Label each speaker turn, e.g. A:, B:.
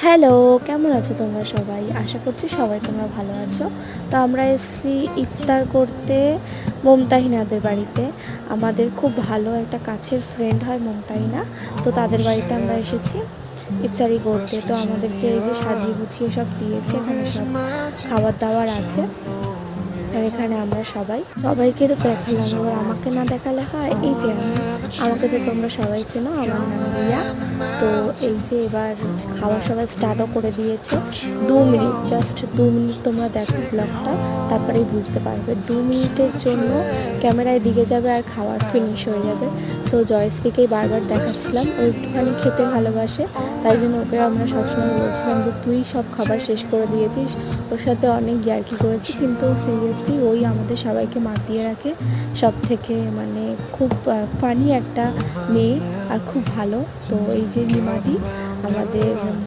A: Hello, কেমন আছো তোমরা সবাই? আশা করছি সবাই তোমরা ভালো আছো। তো আমরা এসেছি ইফতার করতে মমতাহিনাদের বাড়িতে। আমাদের খুব ভালো একটা কাছের ফ্রেন্ড হয় মমতাহিনা। তো তাদের বাড়িতে আমরা এসেছি ইফতারি করতে। তো আমাদেরকে এই যে সাজিয়ে গুছিয়ে সব দিয়েছে, এখানে সব খাবার দাবার আছে। আর এখানে আমরা সবাইকে তো দেখালাম, এবার আমাকে না দেখালে হয়? এই যে আমাকে তো তোমরা সবাই চেনো, আমার নাম রিয়া। তো এই যে এবার খাওয়া সবাই স্টার্টও করে দিয়েছে। 2 মিনিট, জাস্ট 2 মিনিট তোমরা দেখো ব্লগটা, তারপরেই বুঝতে পারবে। 2 মিনিটের জন্য ক্যামেরায় দিকে যাবে আর খাবার ফিনিশ হয়ে যাবে। তো জয়শ্রীকেই বারবার দেখাচ্ছিলাম, ও একটুখানি খেতে ভালোবাসে, তাই জন্য ওকে আমরা সবসময় বলছিলাম যে তুই সব খাবার শেষ করে দিয়েছিস। ওর সাথে অনেক ইয়ার্কি করেছি, কিন্তু সিরিয়াসলি ওই আমাদের সবাইকে মাতিয়ে রাখে। সব থেকে মানে খুব ফানি একটা মেয়ে আর খুব ভালো। তো এই যে রিমাদি আমাদের